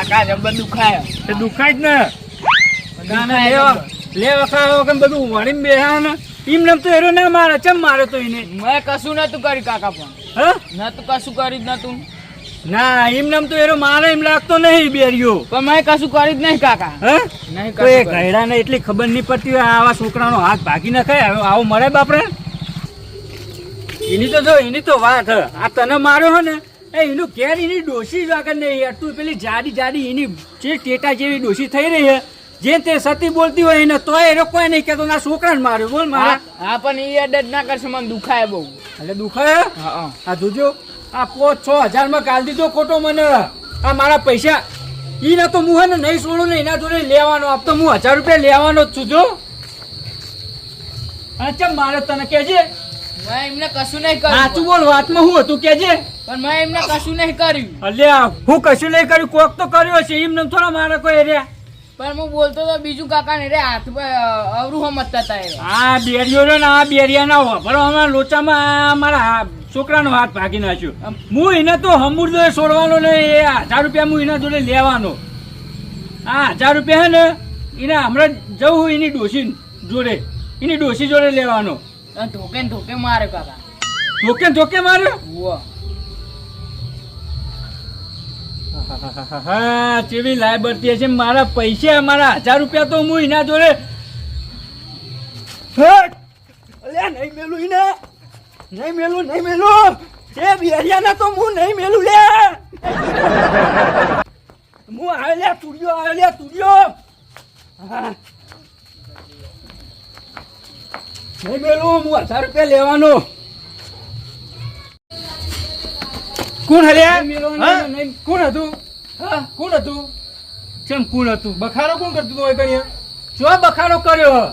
કાકા જબર દુખાય તે દુખાય જ ને લે વખાવો કે બધું વળીને બેહા ને એમ નામ તો એરો ના મારે ચમ મારે તો એને મેં કશું નતું કર્યું કાકા પણ નતું કશું કર્યું જ નતું ના એમ નામ તો એરો મારે એમ લાગતો નહીં બેરિયો પણ મેં કશું કર્યું જ નહીં કાકા નહીં તો એ ગયડા ને એટલી ખબર નહીં પડતી હોય આવા છોકરાનો હાથ ભાગી નાખાય આવો મળે બાપરે એની તો જો એની તો વાત આ તને માર્યો હે ને એનું ઘેર એની ડોશી જ આગળ નહીં યાર તું પેલી જાડી એની જે ટેટા જેવી ડોશી થઈ રહી હે જે તે સતી બોલતી હોય એને તોય એ કોઈ નહીં કહેતો ના છોકરાને માર્યો બોલ મારા હા પણ એ અડદ ના કરશે મને દુખાય બહુ એટલે દુખાય આ જોજો આ 5-6 હજારમાં ગાલ દીધો ખોટો મને આ મારા પૈસા ઈ તો હું હે ને નહીં છોડું ને એના જોડે લેવાનો આપ તો હું 1000 રૂપિયા લેવાનો જ છું જો ચમ મારે તને કેજે મેં એમને કશું નહીં કર્યું સાચું બોલ વાતમાં હું હતું કેજે પણ મેં એમને કશું નહીં કર્યું અલ્યા હું કશું નહીં કર્યું કોક તો કર્યો છે એમ નમ થોડા મારે કોઈ રે પણ હું બોલતો તો બીજું કાકા ને રે હાથ અવરું સમજતા હતા આ બેરિયો રે ને આ બેરિયા ના વાપરો અમારા લોચામાં મારા છોકરાનો હાથ ભાગી નાખ્યો હું એને તો હમુરદો છોડવાનો ને એ 1000 રૂપિયા હું એના જોડે લેવાનો આ 1000 રૂપિયા હે ને એને હમણાં જવું એની ડોશી જોડે એની ડોશી જોડે લેવાનો ધોકે મારે કાકા ધોકે માર્યો હા ચેવી લાયબર્તી છે મારા પૈસા મારા 1000 રૂપિયા તો હું એના જોડે નહીં મેલું એને નહીં મેલું એ બિહારિયાના તો હું નહીં મેલું લે હું આવે તુડિયો નહીં મેલું હું 1000 રૂપિયા લેવાનો કોણ હલ્યા કોણ હતું કોણ હતું કેમ કોણ હતું બખારો કોણ કરતું હતું કઈ જો બખારો કર્યો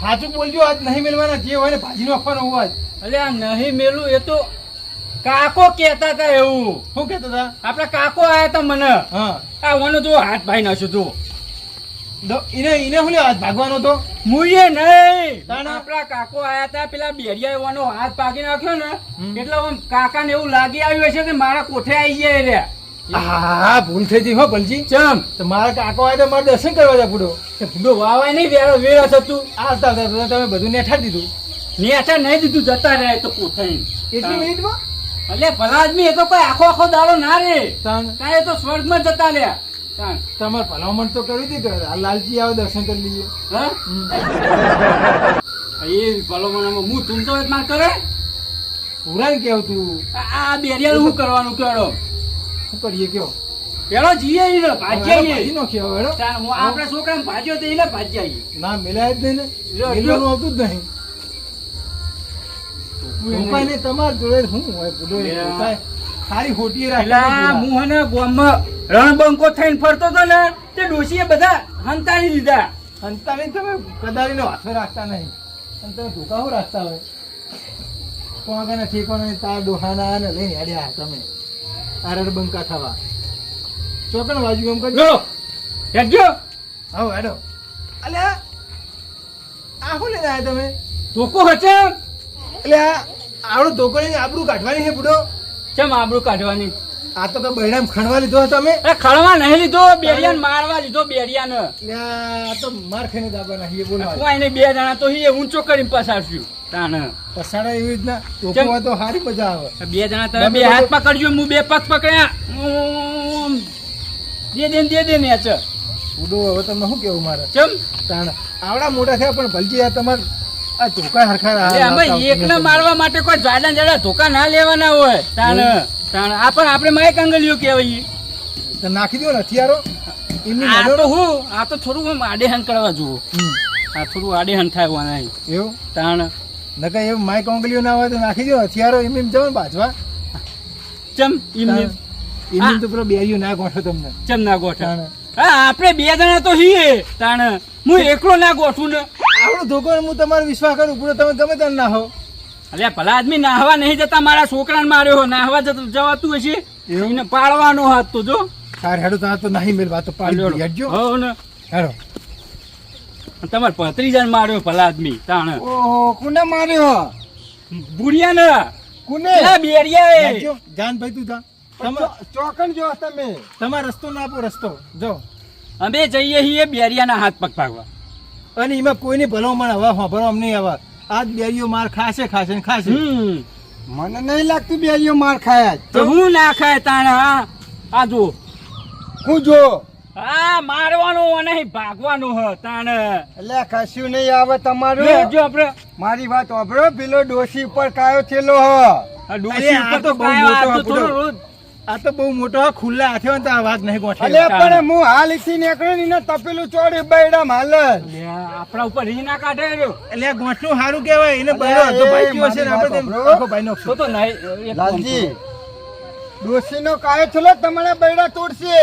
સાચું બોલજો આજ નહીં મેળવાના જે હોય ને ભાજી નાખવાનો હોય અલ્યા નહીં મેલું એ તો કાકો કહેતા હતા એવું શું કહેતા હતા આપડા કાકો આયા હતા મને આ વાનો જો હાથ ભાઈ નાખ્યો જો એને શું હાથ ભાગવાનો તો મુએ નહીં આપડા કાકો આયા હતા પેલા બેરિયા વાનો હાથ ભાગી નાખ્યો ને એટલે કાકા ને એવું લાગી આવ્યું હશે કે મારા કોઠે આવી જાય રે હા ભૂલ થઈ ગઈ હો ભલજી ચમ તો મારા કાકો આયા તો મારે દર્શન કરવા જા પૂડો ભૂડો વાવાય નહીં વેરા થતું આવતા તમે બધું નેઠાડી દીધું નેઠા નહીં દીધું જતા રહે તો કોઠે એટલી મિનિટમાં એટલે ભલા આદમી એ તો કોઈ આખો દાડો ના રે તારે તો સ્વર્ગમાં જતા લે તમારે ભલામણ તો કરી હતી કે લાલજી આવે દર્શન કરી લઈએ એ ભલામણ હું તું તો માર કરે ઉરાન કેવું તું આ બેરિયા શું કરવાનું કેડો શું કરીએ કયો પેલો જીએ ભાજ્યા નો કેવો હેડો આપડે છોકરાને ભાજ્યો તો એને ભાજ્યા ના મિલાય જ નહીં ને મિલવાનું આવતું જ નહીં તમાર જોડે શું હોય પૂડો સારી ખોટી રાખેલા હું હને ગામમાં રણબંકો થઈને ફરતો હતો ને તે ડોશીએ બધા હંતાડી દીધા હંતાડી તમે કદારીનો હાથો રાખતા નહીં અને તમે ધોકા શું રાખતા હોય કોણ ઠેકોને તાર ડોહાના ને લઈને હેડ્યા તમે આ રણબંકા થવા ચોકણ બાજુ એમ કરજો હેડજો આવો હેડો અલ્યા આ શું લઈને આવ્યા તમે ધોકો હશે એટલે આવડો ધોકો લઈને આબરૂ કાઢવાની છે બુડો કેમ આબરૂ કાઢવાની આ તો કે બૈરામ ખણવા લીધો તમે ખણવા નહીં લીધો બેરિયાને મારવા લીધો બેરિયાને આ તો માર ખાઈને દાબા નાખીએ બોલવા કોઈ ને બે જણા તો હી ઊંચો કરીને પસારશું તાને પસાડા એવી રીતના ધોકો હોય તો સારી મજા આવે બે જણા તમે બે હાથ પકડજો હું બે પગ પકડ્યા દે દે ને છે ઉડો હવે તમને શું કેવું મારે ચમ તાણ આવડા મોટા થયા પણ ભલજી આ તમારે આ ધોકા હરખા એકને મારવા માટે કોઈ જાડા ધોકા ના લેવાના હોય તાણ આ પણ આપણે માય કાંગલીઓ કહેવાય તો નાખી દો ને હથિયારો આ તો થોડું આડેહન કરવા જુઓ આ થોડું આડેહન થાય વાના એવું તાણ નકા એવું માય કાંગલીઓ ના હોય તો નાખી દો હથિયારો એમ જાવ ને બાજવા ચમ એમ તો પેલો બેરીઓ ના ગોઠો તમને ચમ ના ગોઠે હા આપણે બે જણા તો હીએ તાણ હું એકલો ના ગોઠું ને આવડો ધોકો હું તમારો વિશ્વાસ કરું પૂરો તમે ગમે ત્યાં ના હો અરે ભલા આદમી નાહવા નહીં જતા મારા છોકરાને માર્યો નાહવા જવાતું હશે એને પાડવાનો હાથ તો જો સાર હેડો તો નહીં મેલવા તો પાડી હેડજો હો ને હેડો તમાર 35 માર્યો ભલા આદમી તાણ ઓહો કોને માર્યો બુડિયા ને કોને બેરિયા જાન ભાઈ તું જા ચોકન જો તમે તમારો રસ્તો ના આપો રસ્તો જો અમે જઈએ છીએ બેરિયાના હાથ પગ ભાગવા. અને એમાં કોઈની ભલામણ હવે હોભરો અમને હવે આજ બેરીઓ માર ખાશે ને ખાશે. મને નહીં લાગતું બેરીઓ માર ખાયા તો હું ના ખાય તાણે. હા આ જો હું જો હા મારવાનું નહીં ભાગવાનું હ તાણે. એટલે કશું નહીં આવે તમારું. જો આપણે મારી વાત સાંભળો, પેલો ડોશી ઉપર કાયો થયેલો હ. આ ડોશી ઉપર તો કાયો આ તો થોડું આ તો બહુ મોટો ખુલ્લા હાથે હોય તો આ વાત નહીં ગોઠે. અલે પણ હું હાલ થી નીકળ્યો ને એને તપેલું ચોડી બૈડા માલ. આપણા ઉપર રી ના કાઢે રહ્યો. એટલે ગોઠનું સારું કહેવાય એને બૈડો હતો ભાઈ કયો છે ને આપણે આખો ભાઈ નો તો નહીં લાલજી ડોશી નો કાયો થયેલો તમારા બૈડા તોડશે.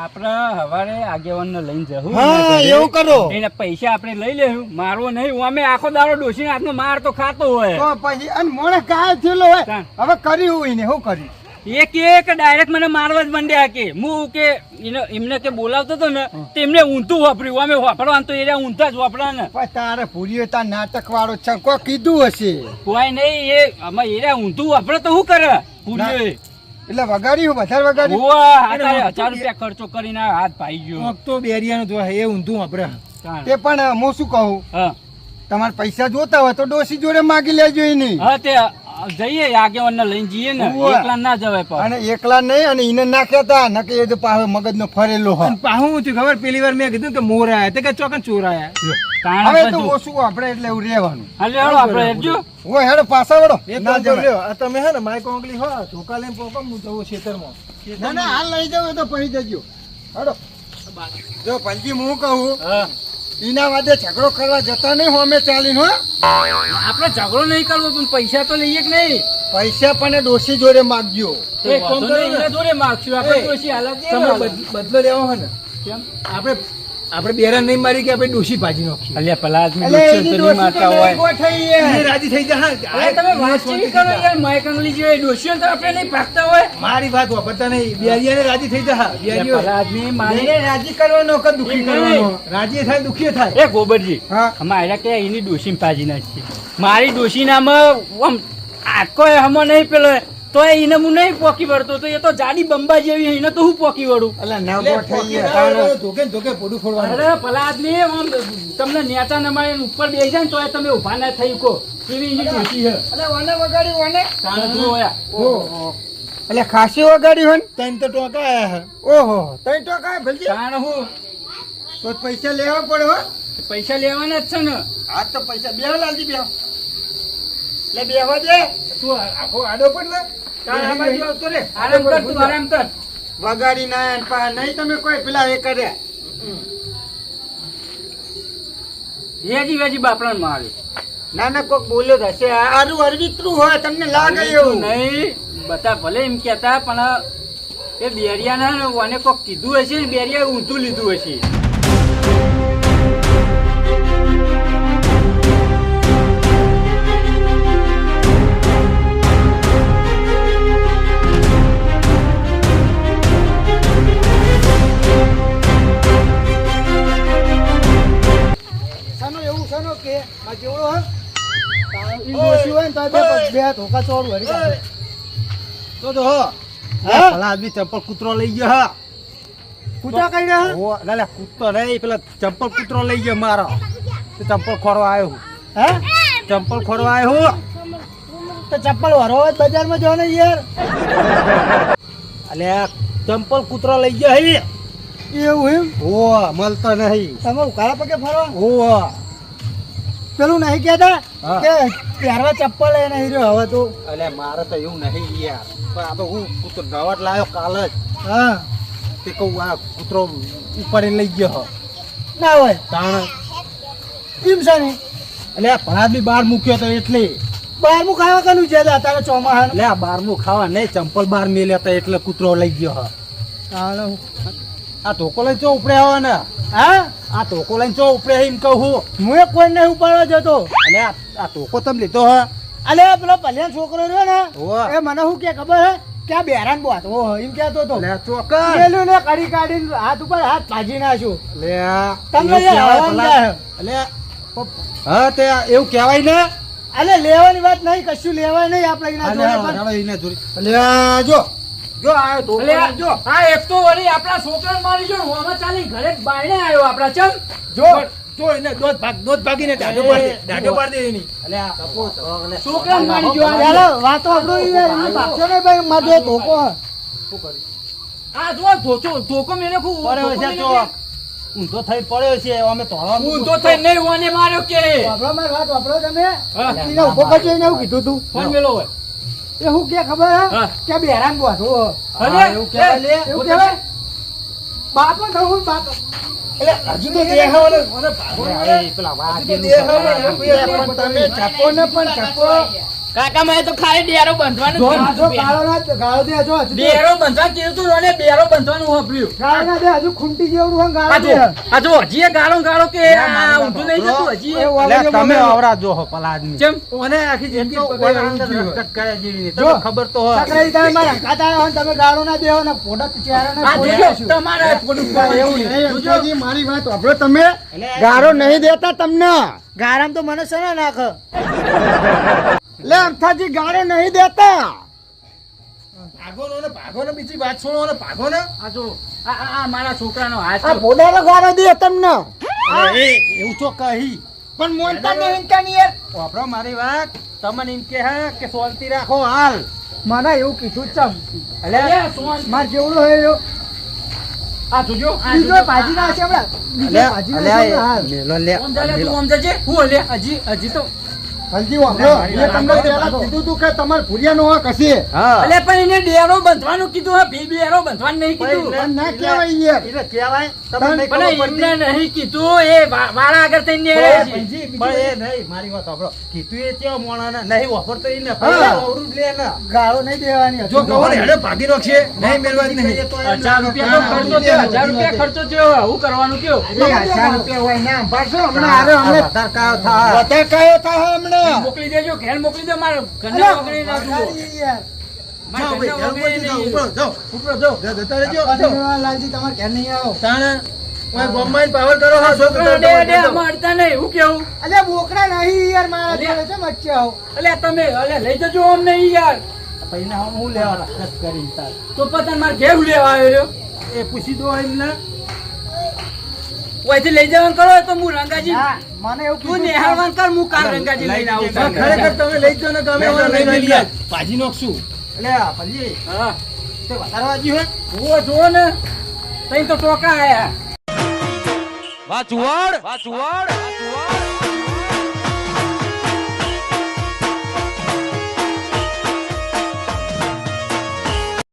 આપણે હવારે આગેવાન લઈને જવું. હા એવું કરો. એને પૈસા આપણે લઈ લેવું. મારવો નહીં. અમે આખો દાડો ડોશી હાથનો માર તો ખાતો હોય તો પછી અને મોણે કાયો થયેલો હોય હવે કર્યું હોય ને શું કર્યું એક ડાયરેક્ટ મને મારવા જ માંડ્યા કે હું કે એમને કે બોલાવતો હતો ને તેમને ઊંધું વાપર્યું. અમે વાપરવાનું તો એ ઊંધા જ વાપરા ને. તારે પૂરીઓ તાર નાટક વાળો ચંકો કીધું હશે કોઈ નહીં. એ અમે એ ઊંધું વાપરે તો શું કરે પૂરીઓ. એટલે વગાડ્યું વધારે વગાડ્યું. 1000 રૂપિયા ખર્ચો કરીને હાથ ભાઈ ગયો. તો બેરિયાનું તો એ ઊંધું વાપરે. તે પણ હું શું કહું, તમારે પૈસા જોતા હોય તો ડોશી જોડે માગી લેજો એની. હા તે જઈએ આગેવાન ને લઈને જઈએ ને. એકલા ના જવાય. અને એકલા નહીં અને એને ના કહેતા ન કે એ તો પાહો મગજ નો ફરેલો હોય. પાહું છું ખબર પેલી વાર મેં કીધું કે મોર આયા તે કે ચોકન ચોર આયા. હવે તો ઓછું આપણે એટલે એવું રહેવાનું. હાલે હેડો આપણે હેડજો. ઓય હેડો પાછા વળો. ના જવાય. તમે હે ને માય કોંગલી હો ધોકા લઈને પોકો હું જવું ખેતરમાં. ના ના હાલ લઈ જાવ તો પહી જજો. હેડો જો પંજી હું કહું ઈના વાદે ઝઘડો કરવા જતા નહીં હોમે ચાલીને હો. આપણે ઝઘડો નહીં કરવો પણ પૈસા તો લઈએ કે નહીં. પૈસા પણ ડોશી જોડે માગજો. એ કોમ તો એના જોડે માગશું આપણે. ડોશી હાલત તમે બદલો લેવો હે ને કેમ આપણે બેરા નહીં મારી કે આપણે ડોશી ભાજી નાખી. અલ્યા પેલા આદમી ડોશી તો નહીં મારતા હોય. એ રાજી થઈ જા. અરે તમે વાંચી કરો યાર. માય કંગલી જેવી ડોશીઓ તો આપણે નહીં ભાગતા હોય. મારી વાત વાપરતા નહીં. બેરિયાને રાજી થઈ જા. બેરિયો પેલા આદમી મારી રાજી કરવાનો કે દુખી કરવાનો. રાજી થાય દુખી થાય. એ ગોબરજી અમારે કે એની ડોશી પાજી નાખી. મારી ડોશી નામ આમ આટકો હમો નહીં પેલો તો એને હું નહીં પોકી વળતો તો એ તો જાડી બંબા જેવી એને તો હું પોકી વળું. અરે ભલા આદમી આમ તમને નેતા નમાય ઉપર બેસી જાય ને તો તમે ઉભા ના થઈ કો એવી એની ડોશી છે. એટલે ખાસી વગાડી હોય ને તૈન તો ટોકા આયા હે. ઓહો તૈન ટોકા આયા ભલજી. કારણ હું તો પૈસા લેવા પડે હો. પૈસા લેવાના જ છે ને. આ તો પૈસા બેહો લાલજી બેહો. લે બેહો દે. તું આખો આડો પડ લે. આરામ કર તું આરામ કર. વગાડી ના નહીં તમે કોઈ પેલા એ કર્યા. વેજી બાપડા મારે ના ના કોક બોલ્યો જ હશે. આરું અરવિત્રું હોય તમને લાગે એવું નહીં. બધા ભલે એમ કેતા પણ એ બેરિયા ને કોક કીધું હશે ને બેરિયા ઊંધું લીધું હશે. ચંપલ કૂતરો લઈ ગયો. કૂતરા કઈ રહ્યા કૂતરો નહીં પેલા ચંપલ કૂતરો લઈ ગયો મારો. ચંપલ ખોરવા આવ્યો. હે ચંપલ ખોરવા આવ્યો તો ચંપલ વરો બજારમાં જો ને યાર. અલ્યા ચંપલ કૂતરો લઈ ગયો હે. એવું એમ હો મળતો નહીં. તમે ઉકાળા પગે ફરવા હો પેલું નહીં કેતા કે પહેરવા ચપ્પલ એ નહીં રહ્યો હવે તો. અલે મારે તો એવું નહીં યાર. આ તો હું કૂતરો નવટ લાવ્યો કાલ જ. હા તે કહું આ કૂતરો ઉપાડીને લઈ ગયો ના હોય તાણ કેમ છે ને. એટલે ભણાદ બી બહાર મૂક્યો તો એટલે બારમું ખાવા કનું છે તારે ચોમાહા. એટલે આ બારમું ખાવા નહીં ચંપલ બહાર મેલ્યા હતા એટલે કૂતરો લઈ ગયો. આ ધોકો લઈને ચો ઉપડે આવે ને. હા આ ધોકો લઈને ચો ઉપડે એમ કહું હું કોઈ નહીં ઉપાડવા જતો. અને આ ધોકો તમે લીધો હે. અલે પેલો પલ્યાન છોકરો રહ્યો ને એ મને શું કે ખબર હે કે આ બેરાન બોત એમ કેતો હતો. ચોકન ને કડી કાઢીને હાથ ઉપર હાથ ભાજી નાખ્યો. તમને હા તે એવું કહેવાય ને અલે લેવાની વાત નહીં, કશું લેવાય નહીં આપણે એના જોડે પણ. અલ્યા, જો આયો તો અલે આ એક તો વળી આપણા છોકરાને મારી જો ને, આમાં ચાલી ઘરે જ બાયણે આવ્યો આપણા ચમ. જો એને દોધ ભાગીને દાઢો પાડી દે એની. છોકરાને મારી જો ચાલો વાતો આપણો યાર એમને ભાગશો નહીં ભાઈ, મારે ધોકો આ જો ધોકો મેલે ખૂબ પડ્યો છે ચોક. ઊંધો થઈ પડ્યો છે અમે તો ઊંધો થઈ નહીં ઓને માર્યો કે વાપરો મારી વાત વાપરો તમે. હા. એને ઉભો કરજો એને એવું કીધું તું. ફોન મેલો હોય એ હું કે ખબર હે? હા. કે બેરામ બોધો. અલે, એવું કહેવાય લે. એવું કહેવાય? બાપો થવું બાપો. એટલે હજુ તો દેખાવાનો પેલા વાત હજુ તો દેખાવાનો પણ તમે ચપો ને પણ ચપો. કાકા મને તો ખાલી ડેરો બંધવાનું જ જો કીધું. ગાળો ના ગાળો દે જો હજુ બેરો બંધવા કીધું તું રોને બેરો બંધવાનું વાપર્યું. ગાળો ના દે હજુ ખૂંટી જેવું હોય ગાળો દે. આ જો હજી એ ગાળો કે આ ઊંધું નહીં જતું હજી એ. એ વાળો તમે આવરા જો હો પલા આદમી ચમ ઓને આખી જિંદગી પકડવાનું થયું. ટટકાયા જેવી નહીં. જો. તમને ખબર તો હોય સકરાઈ તમે મારા કાતા આવ્યા હોય ને તમે ગાળો ના દેવો ને ફોટા ચહેરા આ ને જોજો તમારા થોડું એવું નહીં અંકલજી, મારી વાત વાપરો તમે. ગાળો નહીં દેતા તમને. ગારામ તો મને સને નાખ. લે અંકલજી ગાળો નહીં દેતા. ભાગો ને બીજી વાત છોડો ને ભાગો ને. આ જો આ મારા છોકરાનો હાથ આ ફોટાનો ગાળો દે તમને. એવું તો કહી પણ મોનતા નહીં કાની યાર. વાપરો મારી વાત તમને એમ કે હે કે શાંતિ રાખો હાલ મને એવું કીધું ચમ. અલે સોન માર જેવડો હોય એવો. આ જોજો આ બીજો જોજો. ભાજી ના છે હમણાં. બીજો ભાજી ના છે હમણાં. મેલો લે ઓમ ચાલે તું ઓમ જજે હું લે હજી તો હલજી વાપરો. મેં તમને પહેલા કીધું તું કે તમારે ભૂરિયા નો હક હશે. હા અલે પણ એને ડેરો બંધવાનું કીધું હે બેરો બંધવાનું નહીં કીધું પણ ના કહેવાય યાર. એટલે કહેવાય તમને પણ ખબર પડતી. એમને નહીં કીધું એ વાળા આગળ થઈને પણ નેરે એ છે. પણ એ નહીં મારી વાત સાંભળો કીધું એ કેવો મોણાને નહીં વાપરતો એને હા. પહેલા અવરું જ લે ને ગાળો નહીં દેવાની. જો કહો ને હેડે ભાગી નાખશે નહીં મેળવા જ નહીં. 1000 રૂપિયા તો ખર્ચો થયો 1000 રૂપિયા ખર્ચો થયો હું કરવાનું કયો એ 1000 રૂપિયા હોય ના પાડશો હમણાં હારે અમને વધારે કાયો થાય વધારે કયો થાય હમણાં. મોકલી દેજો ઘેર મોકલી દો મારા અલા, ઘરના વગડે ના જુઓ વગાડી યાર. મારા જાઓ ભાઈ, ઘરના જાઓ, વગડે ઉપર નહીં. જાઓ. ઉપરો જાઓ. જતા રહેજો. અને લાલજી તમારે ઘેર નહીં આવો. તાણે ઓય ગોમમાં પાવર કરો હા છોકરા ડે ડે આમાં અડતા નહીં હું કેવું અલ્યા બોકડા નહીં યાર મારા જોડે છે મચ્છી આવો. અલે તમે અલે લઈ જજો અમ નહીં યાર પૈસા હું લેવા રક્ષક કરી તાર તો પતન માર ઘેર લેવા આવ્યો એ પૂછી દો એમને ઓયથી લઈ જવાનું કરો તો હું રંગાજી ના, મને એવું તું કીધું નિહાળવાન કર હું કાલ રંગાજી લઈને આવું છું. ખરેખર તમે લઈ જાઓ ને તમે લઈ લઈ જાઓ. જાય ભાજી નાખશું. એટલે પલ્લી હા તે વધારે વાગ્યું હે જુઓ જુઓ ને તઈ તો ટોકા આયા વાચુવાડ